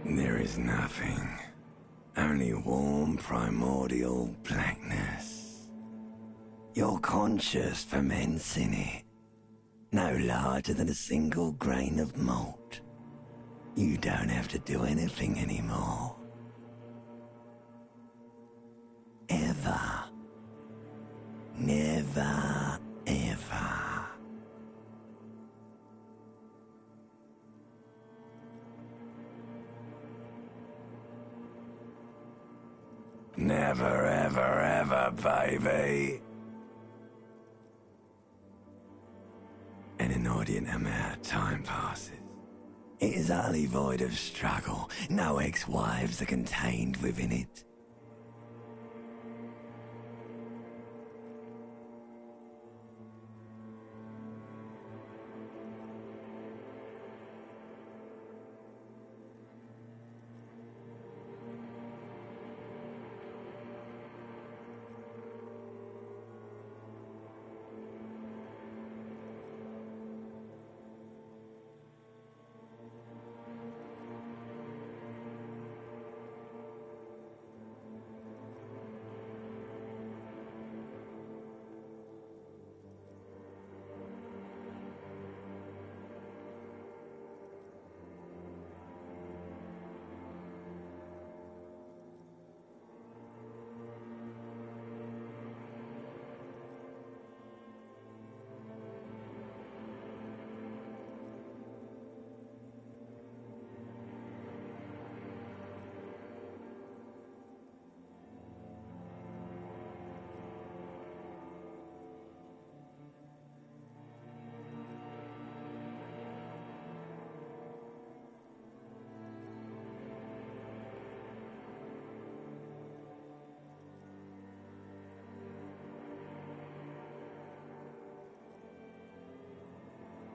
There is nothing. Only warm primordial blackness. Your conscious ferments in it. No larger than a single grain of malt. You don't have to do anything anymore. Ever. Never, ever. Never, ever, ever, baby. An inordinate amount of time passes. It is utterly void of struggle. No ex-wives are contained within it.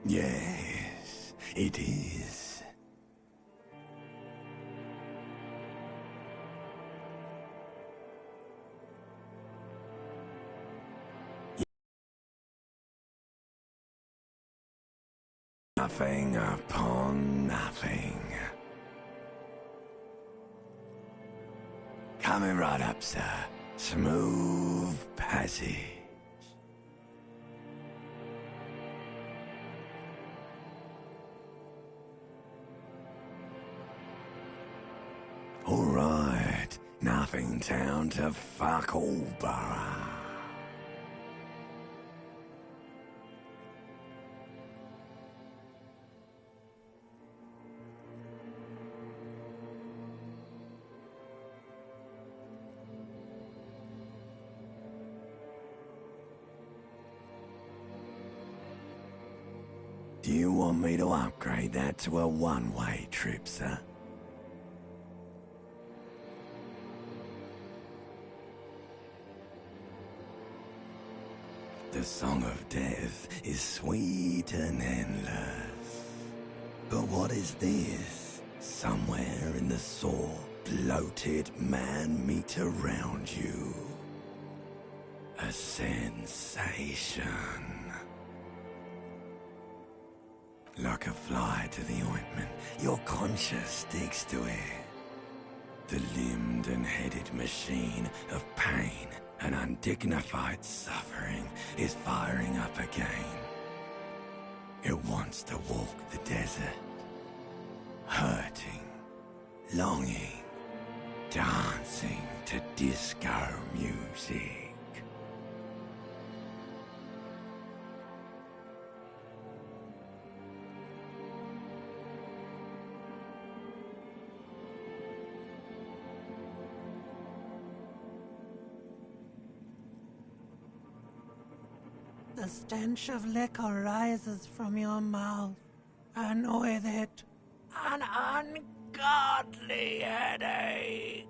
Yes, it is. Nothing upon nothing. Coming right up, sir. Smooth passage. All right, nothing down to fuck all, borough. Do you want me to upgrade that to a one-way trip, sir? The song of death is sweet and endless. But what is this? Somewhere in the sore, bloated man-meat around you. A sensation. Like a fly to the ointment, your conscience sticks to it. The limbed and headed machine of pain and undignified suffering is firing up again. It wants to walk the desert, hurting, longing, dancing to disco music. The stench of liquor rises from your mouth, and with it, an ungodly headache.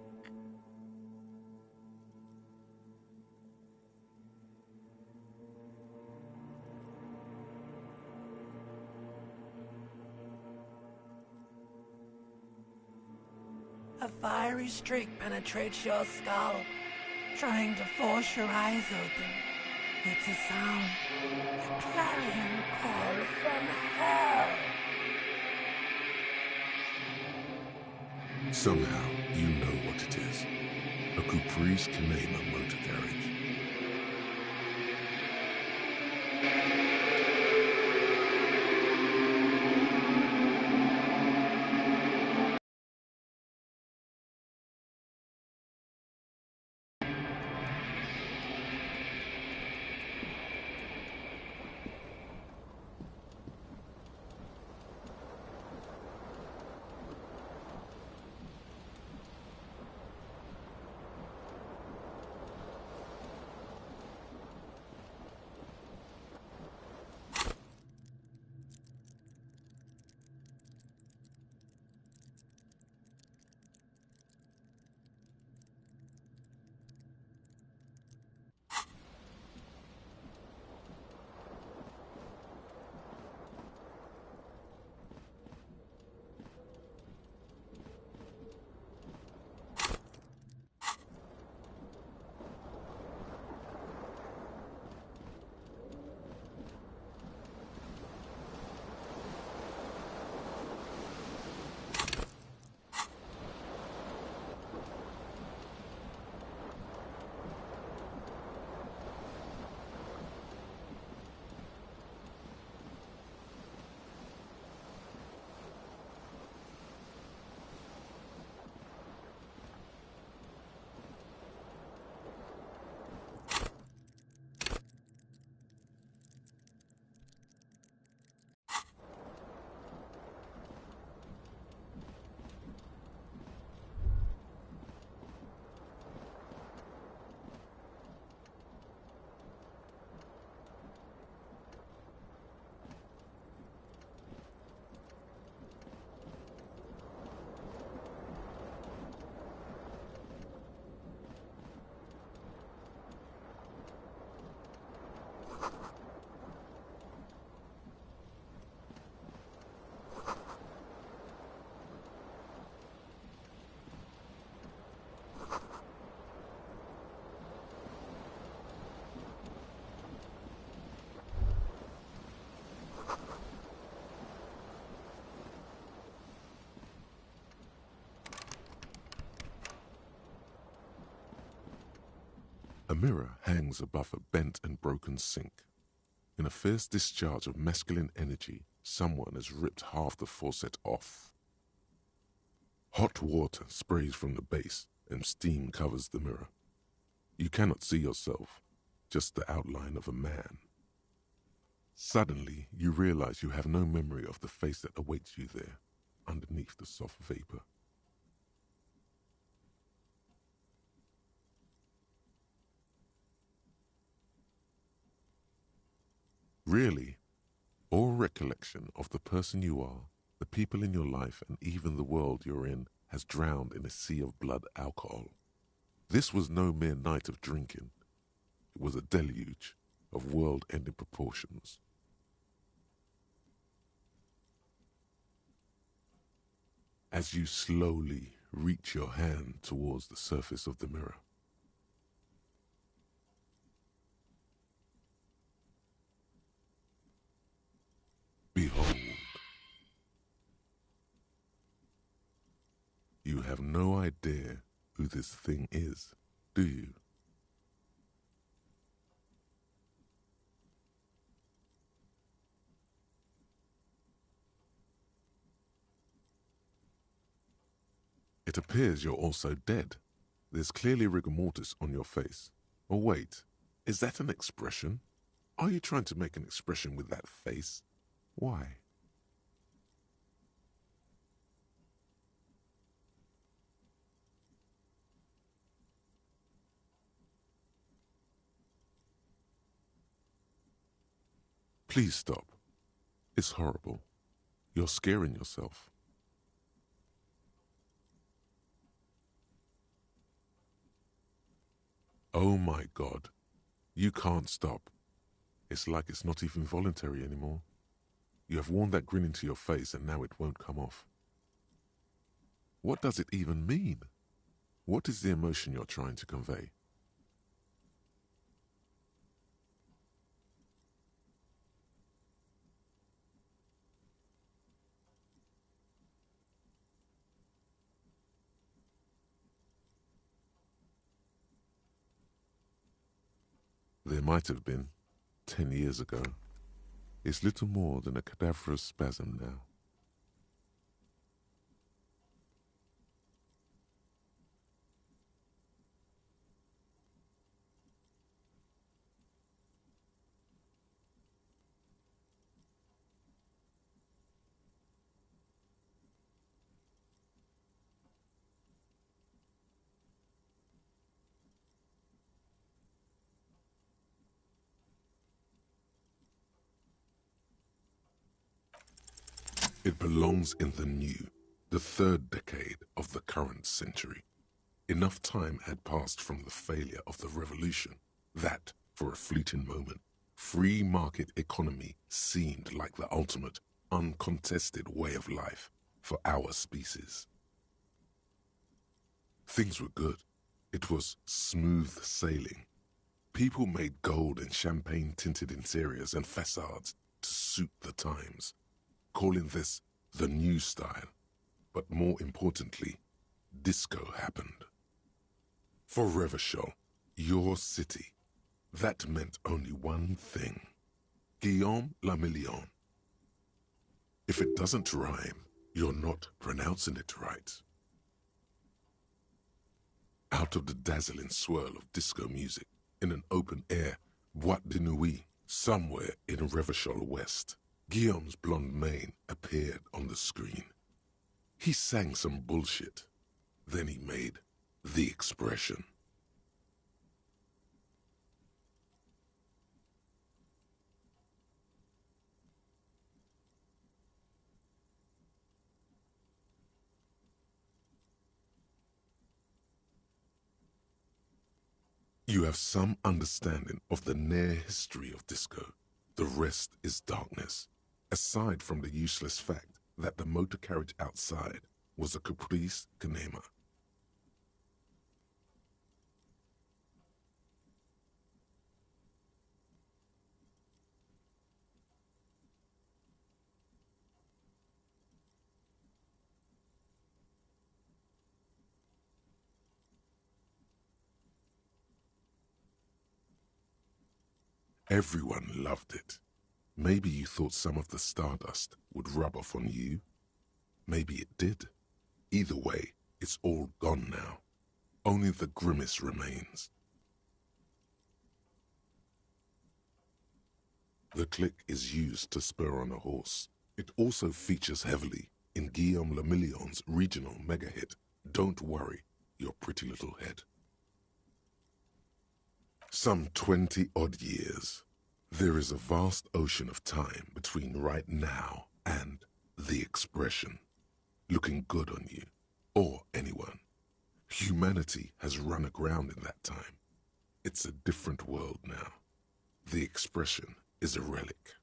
A fiery streak penetrates your skull, trying to force your eyes open. It's a sound, a clarion call from hell. Somehow, you know what it is. A Caprice Canema motor carriage. A mirror hangs above a bent and broken sink. In a fierce discharge of masculine energy, someone has ripped half the faucet off. Hot water sprays from the base and steam covers the mirror. You cannot see yourself, just the outline of a man. Suddenly, you realize you have no memory of the face that awaits you there, underneath the soft vapor. Really, all recollection of the person you are, the people in your life, and even the world you're in has drowned in a sea of blood alcohol. This was no mere night of drinking. It was a deluge of world-ending proportions. As you slowly reach your hand towards the surface of the mirror, behold, you have no idea who this thing is, do you? It appears you're also dead. There's clearly rigor mortis on your face. Or wait, is that an expression? Are you trying to make an expression with that face? Why? Please stop. It's horrible. You're scaring yourself. Oh my God. You can't stop. It's like it's not even voluntary anymore. You have worn that grin into your face and now it won't come off. What does it even mean? What is the emotion you're trying to convey? There might have been, 10 years ago. It's little more than a cadaverous spasm now. It belongs in the new, the third decade of the current century. Enough time had passed from the failure of the revolution that, for a fleeting moment, free market economy seemed like the ultimate, uncontested way of life for our species. Things were good. It was smooth sailing. People made gold and champagne-tinted interiors and facades to suit the times, calling this the new style. But more importantly, disco happened. For Revachol, your city, that meant only one thing: Guillaume le Million. If it doesn't rhyme, you're not pronouncing it right. Out of the dazzling swirl of disco music, in an open-air boîte de nuit, somewhere in Revachol West, Guillaume's blonde mane appeared on the screen. He sang some bullshit. Then he made the expression. You have some understanding of the near history of disco. The rest is darkness, aside from the useless fact that the motor carriage outside was a caprice cinema. Everyone loved it. Maybe you thought some of the stardust would rub off on you. Maybe it did. Either way, it's all gone now. Only the grimace remains. The click is used to spur on a horse. It also features heavily in Guillaume le Million's regional mega hit, Don't Worry, Your Pretty Little Head. Some 20-odd years. There is a vast ocean of time between right now and the expression, looking good on you, or anyone. Humanity has run aground in that time. It's a different world now. The expression is a relic.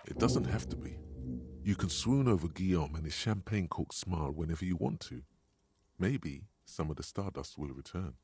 It doesn't have to be. You can swoon over Guillaume and his champagne-corked smile whenever you want to. Maybe some of the stardust will return.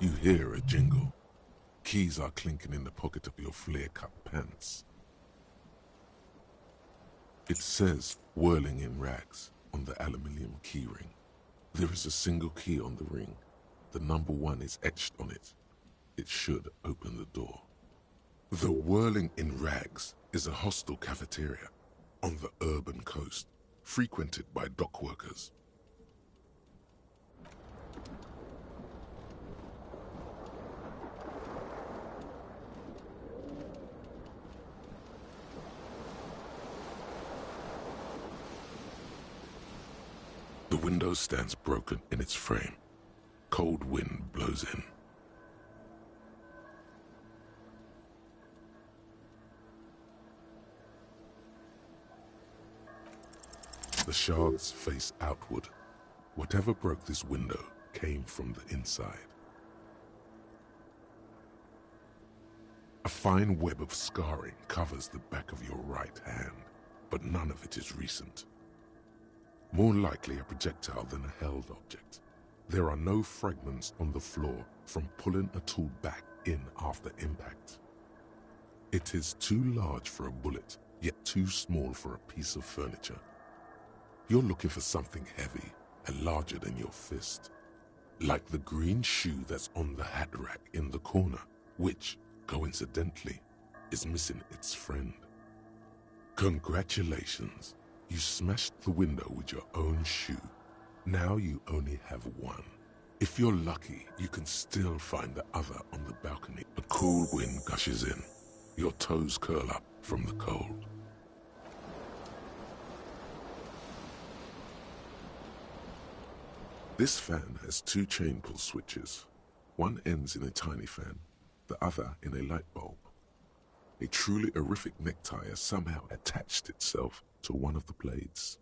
You hear a jingle. Keys are clinking in the pocket of your flare-cut pants. It says, whirling in rags, on the aluminium keyring. There is a single key on the ring. The number 1 is etched on it. It should open the door. The Whirling in Rags is a hostel cafeteria on the urban coast, frequented by dock workers. The window stands broken in its frame. Cold wind blows in. The shards face outward. Whatever broke this window came from the inside. A fine web of scarring covers the back of your right hand, but none of it is recent. More likely a projectile than a held object. There are no fragments on the floor from pulling a tool back in after impact. It is too large for a bullet, yet too small for a piece of furniture. You're looking for something heavy and larger than your fist, like the green shoe that's on the hat rack in the corner, which, coincidentally, is missing its friend. Congratulations, you smashed the window with your own shoe. Now you only have one. If you're lucky, you can still find the other on the balcony. A cool wind gushes in. Your toes curl up from the cold. This fan has two chain pull switches. One ends in a tiny fan, the other in a light bulb. A truly horrific necktie has somehow attached itself to one of the blades.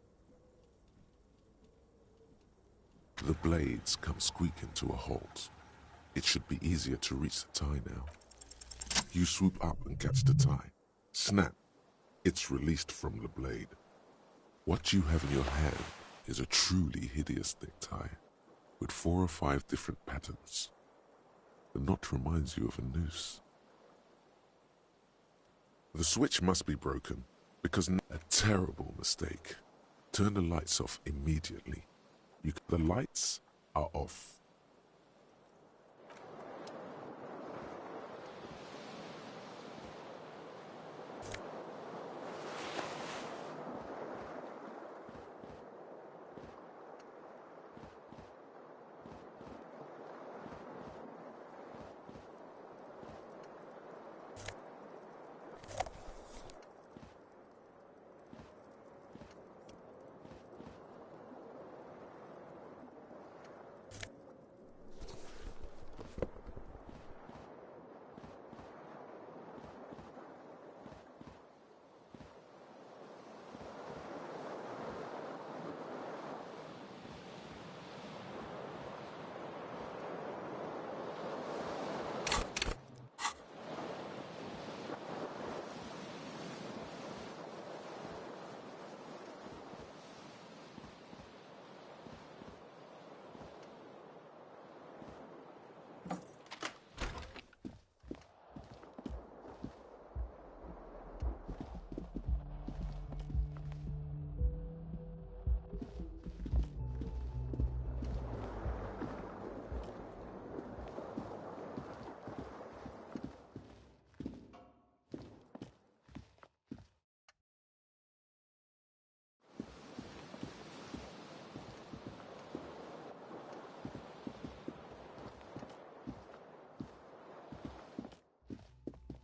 The blades come squeaking to a halt. It should be easier to reach the tie now. You swoop up and catch the tie. Snap! It's released from the blade. What you have in your hand is a truly hideous necktie, with 4 or 5 different patterns. The knot reminds you of a noose. The switch must be broken, because a terrible mistake. Turn the lights off immediately. The lights are off.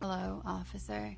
Hello, officer.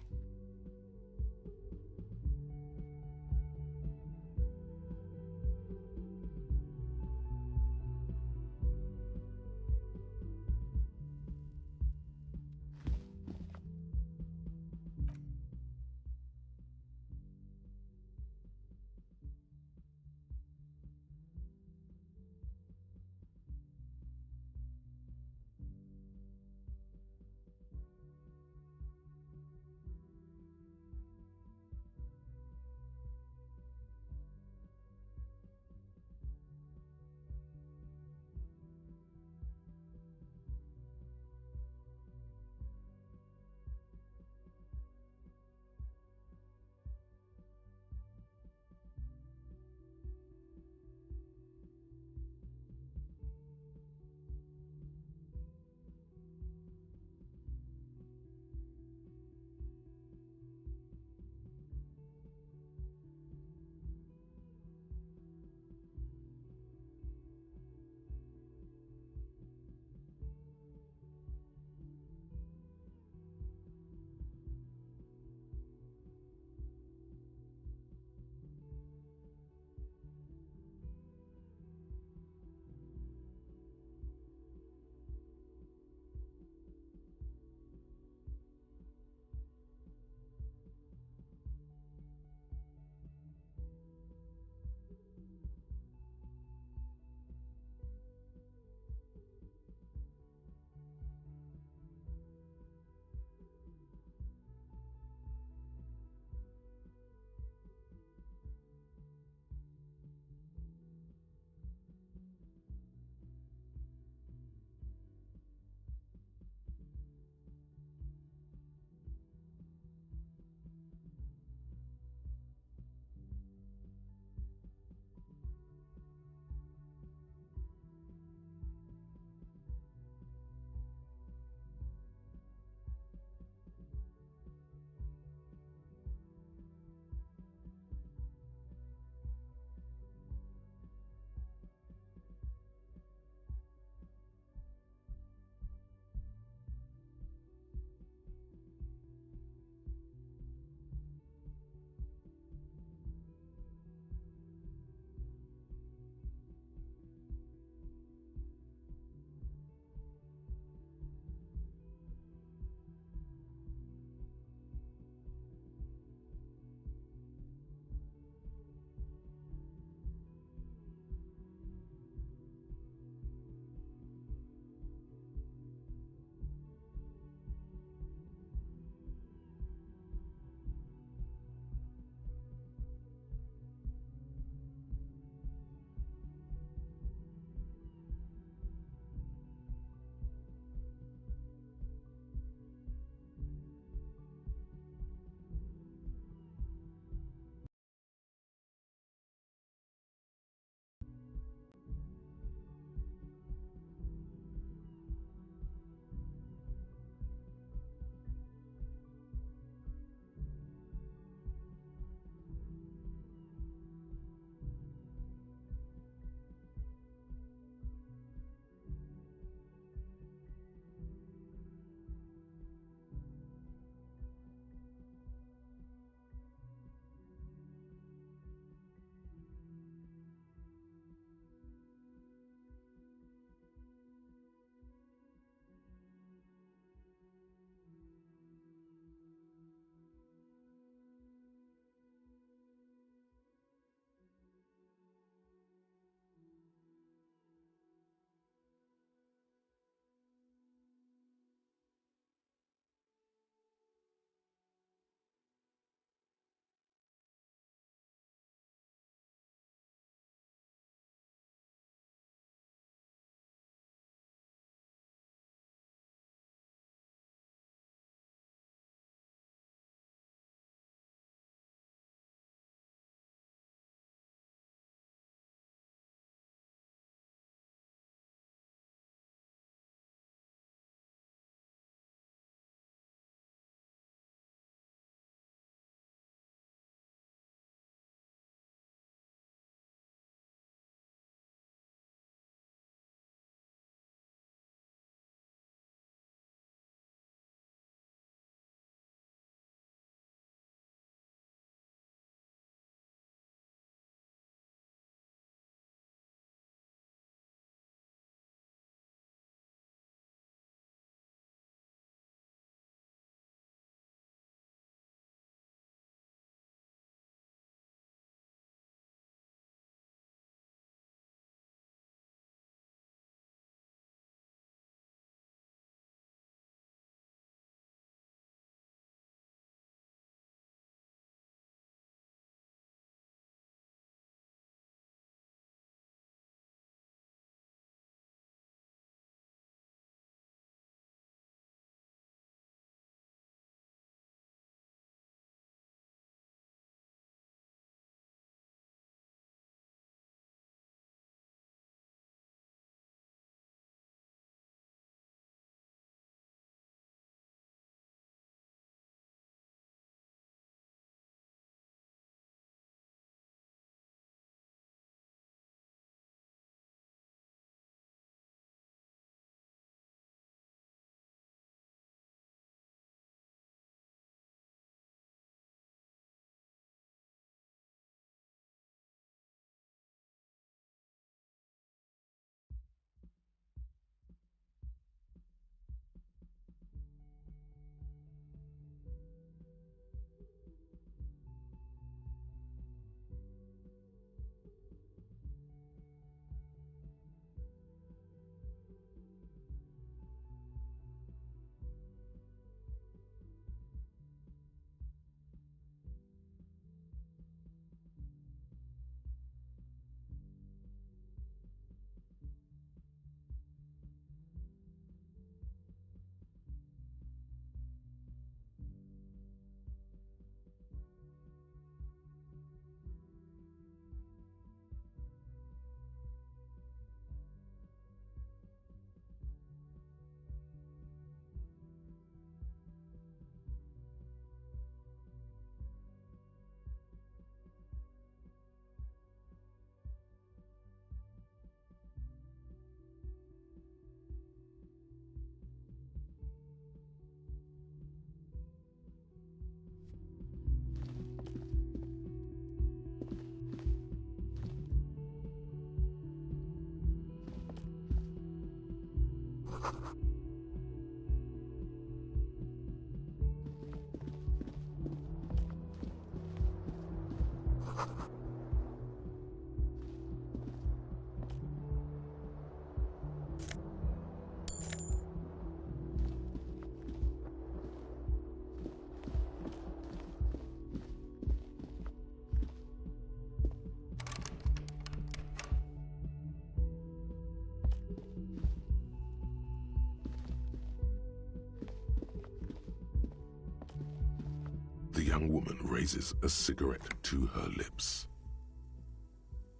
The young woman raises a cigarette to her lips.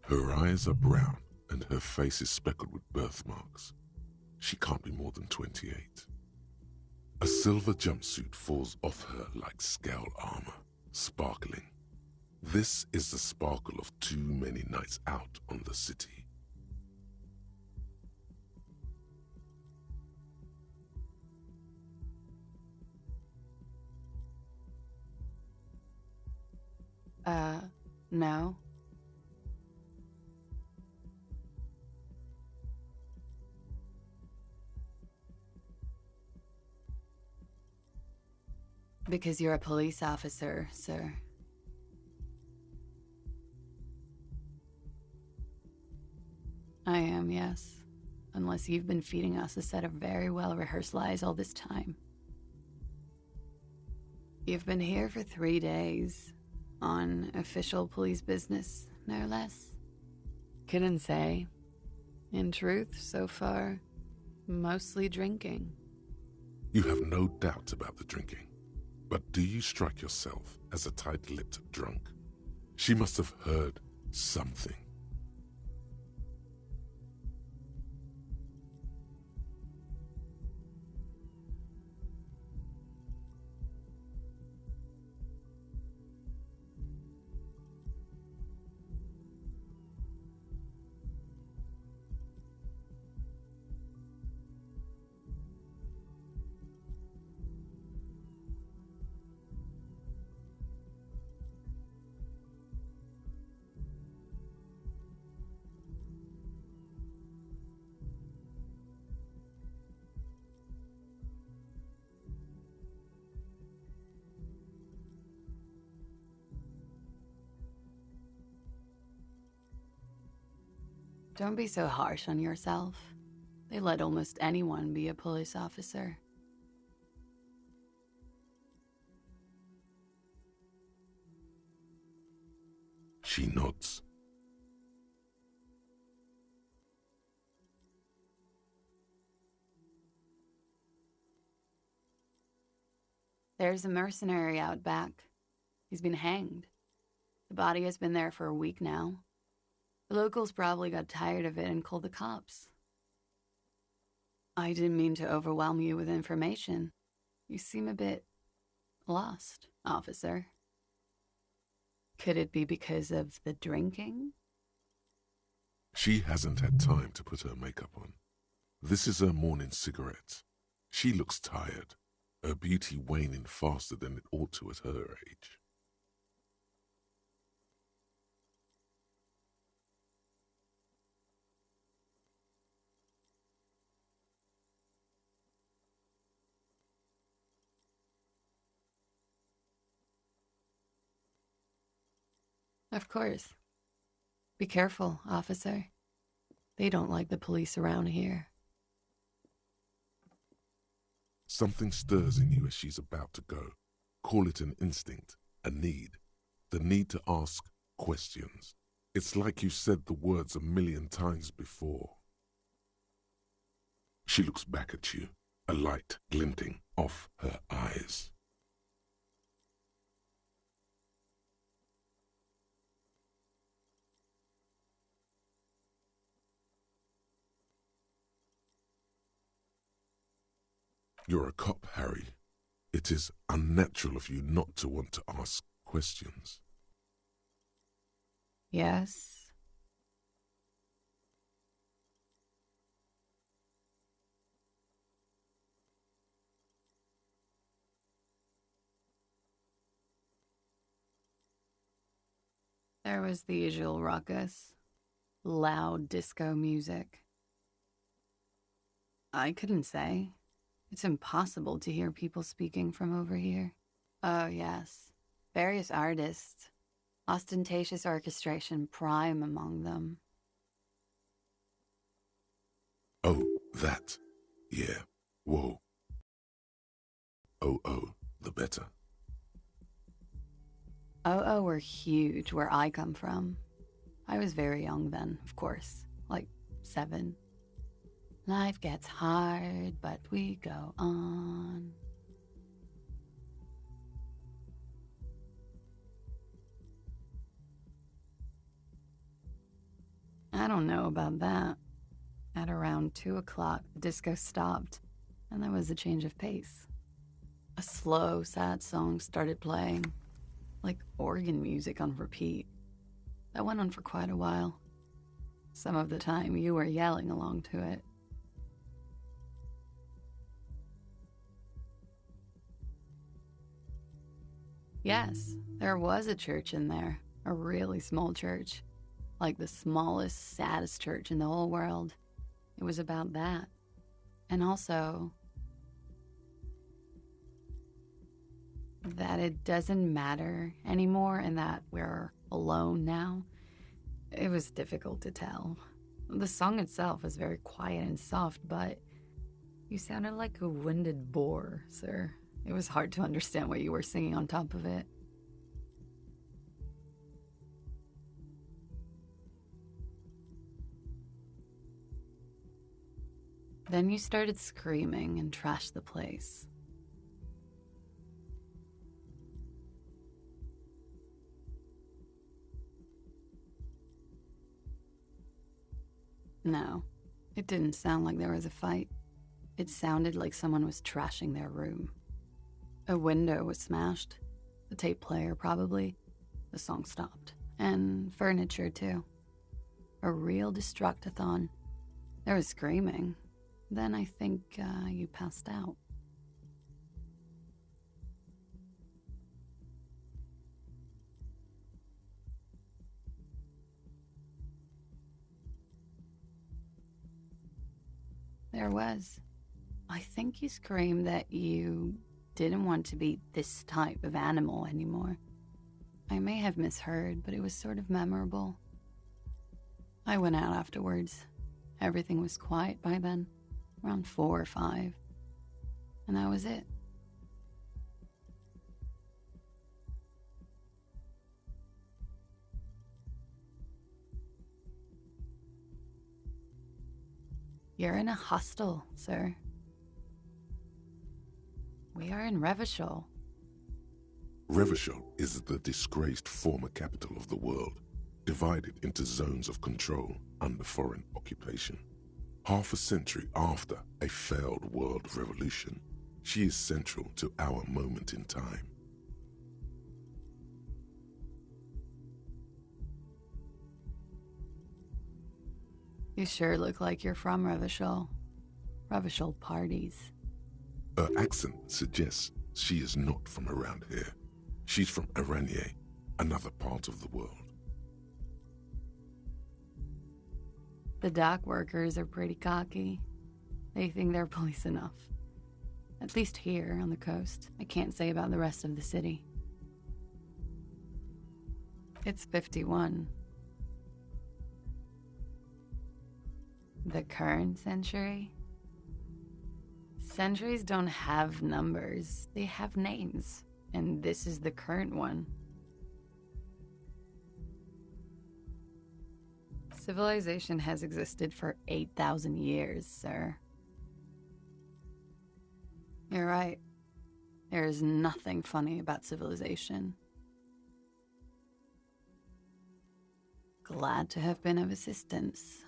Her eyes are brown and her face is speckled with birthmarks. She can't be more than 28. A silver jumpsuit falls off her like scale armor, sparkling. This is the sparkle of too many nights out on the city. No. Because you're a police officer, sir. I am, yes. Unless you've been feeding us a set of very well-rehearsed lies all this time. You've been here for 3 days. On official police business, no less. Couldn't say. In truth, so far, mostly drinking. You have no doubt about the drinking. But do you strike yourself as a tight-lipped drunk? She must have heard something. Don't be so harsh on yourself. They let almost anyone be a police officer. She nods. There's a mercenary out back. He's been hanged. The body has been there for a week now. The locals probably got tired of it and called the cops. I didn't mean to overwhelm you with information. You seem a bit lost, officer. Could it be because of the drinking? She hasn't had time to put her makeup on. This is her morning cigarette. She looks tired, her beauty waning faster than it ought to at her age. Of course. Be careful, officer. They don't like the police around here. Something stirs in you as she's about to go. Call it an instinct, a need. The need to ask questions. It's like you said the words 1,000,000 times before. She looks back at you, a light glinting off her eyes. You're a cop, Harry. It is unnatural of you not to want to ask questions. Yes. There was the usual ruckus. Loud disco music. I couldn't say. It's impossible to hear people speaking from over here. Oh, yes. Various artists. ostentatious orchestration prime among them. Oh, that. Yeah. Whoa. Oh, the better. Oh were huge where I come from. I was very young then, of course, like 7. Life gets hard, but we go on. I don't know about that. At around 2 o'clock, the disco stopped, and there was a change of pace. A slow, sad song started playing, like organ music on repeat. That went on for quite a while. Some of the time, you were yelling along to it. Yes, there was a church in there, a really small church, like the smallest, saddest church in the whole world. It was about that. And also, that it doesn't matter anymore and that we're alone now. It was difficult to tell. The song itself was very quiet and soft, but you sounded like a winded boar, sir. It was hard to understand what you were singing on top of it. Then you started screaming and trashed the place. No, it didn't sound like there was a fight. It sounded like someone was trashing their room. A window was smashed. The tape player, probably. The song stopped. And furniture, too. A real destructathon. There was screaming. Then I think you passed out. There was. I think you screamed that you didn't want to be this type of animal anymore. I may have misheard, but it was sort of memorable. I went out afterwards. Everything was quiet by then, around 4 or 5. And that was it. You're in a hostel, sir. We are in Revachol. Revachol is the disgraced former capital of the world, divided into zones of control under foreign occupation. Half a century after a failed world revolution, she is central to our moment in time. You sure look like you're from Revachol. Revachol parties. Her accent suggests she is not from around here. She's from Aranye, another part of the world. The dock workers are pretty cocky. They think they're police enough. At least here on the coast. I can't say about the rest of the city. It's 51. The current century? Centuries don't have numbers. They have names. And this is the current one. Civilization has existed for 8,000 years, sir. You're right. There is nothing funny about civilization. Glad to have been of assistance.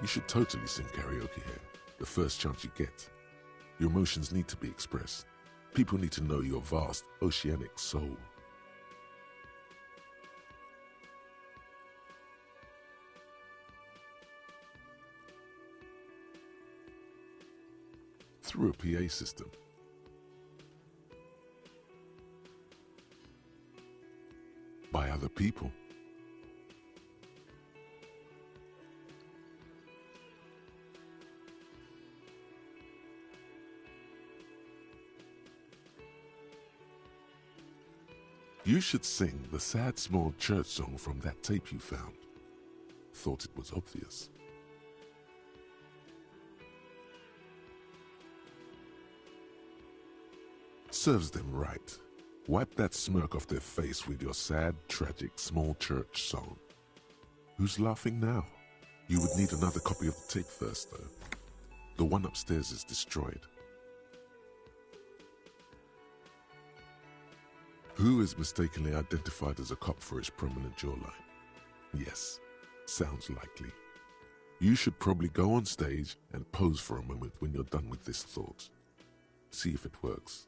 You should totally sing karaoke here, the first chance you get. Your emotions need to be expressed. People need to know your vast, oceanic soul. Through a PA system. By other people. You should sing the sad small church song from that tape you found. Thought it was obvious. Serves them right. Wipe that smirk off their face with your sad, tragic, small church song. Who's laughing now? You would need another copy of the tape first, though. The one upstairs is destroyed. Who is mistakenly identified as a cop for his prominent jawline? Yes, sounds likely. You should probably go on stage and pose for a moment when you're done with this thought. See if it works.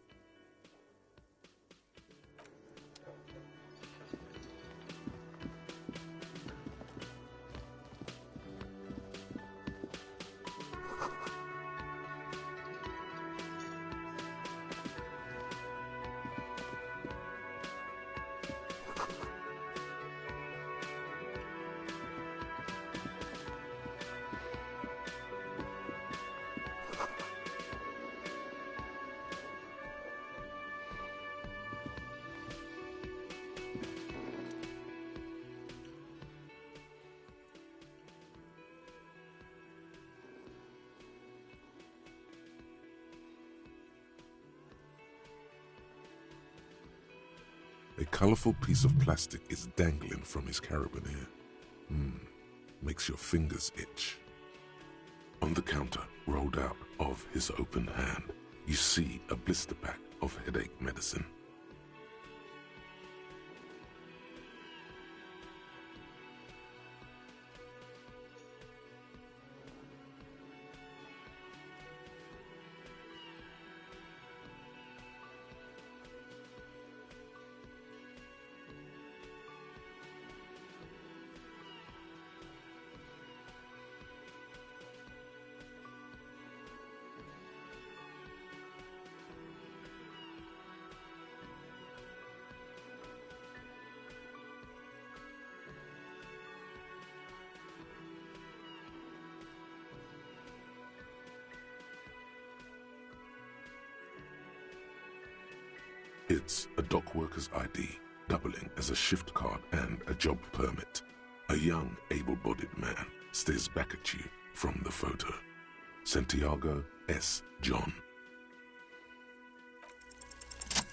A colorful piece of plastic is dangling from his carabiner. Makes your fingers itch. On the counter, rolled out of his open hand, you see a blister pack of headache medicine. It's a dock worker's ID, doubling as a shift card and a job permit. A young, able-bodied man stares back at you from the photo. Santiago S. John.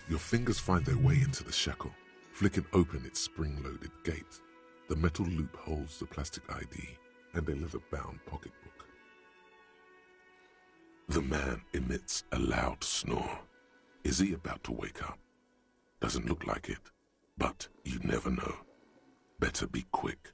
Your fingers find their way into the shackle, flicking open its spring-loaded gate. The metal loop holds the plastic ID and a leather-bound pocketbook. The man emits a loud snore. Is he about to wake up? Doesn't look like it, but you never know. Better be quick.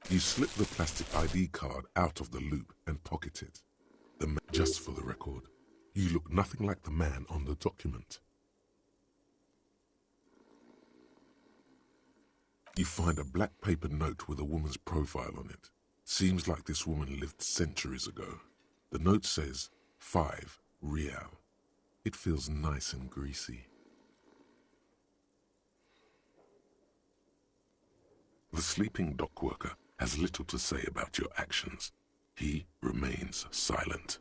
You slip the plastic ID card out of the loop and pocket it. Just for the record, you look nothing like the man on the document. You find a black paper note with a woman's profile on it. Seems like this woman lived centuries ago. The note says, 5 real. It feels nice and greasy. The sleeping dock worker has little to say about your actions. He remains silent.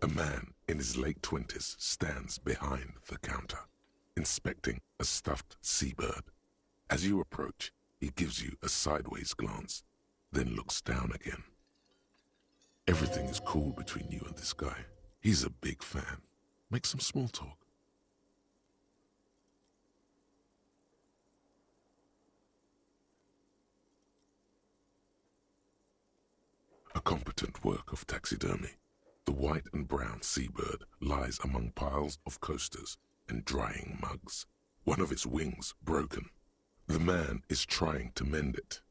A man in his late 20s stands behind the counter, inspecting a stuffed seabird. As you approach, he gives you a sideways glance, then looks down again. Everything is cool between you and this guy. He's a big fan. Make some small talk. A competent work of taxidermy. The white and brown seabird lies among piles of coasters and drying mugs, one of its wings broken. The man is trying to mend it.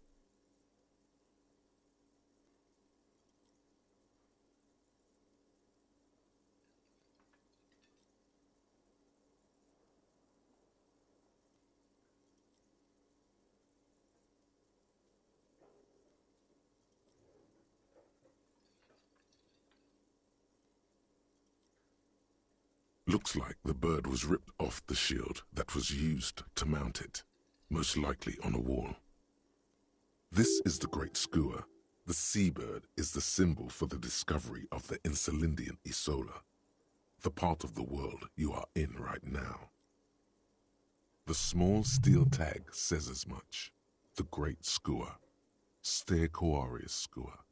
Looks like the bird was ripped off the shield that was used to mount it, most likely on a wall. This is the great skua. The seabird is the symbol for the discovery of the Insulindian Isola, the part of the world you are in right now. The small steel tag says as much. The great skua, Stegosaurus skua.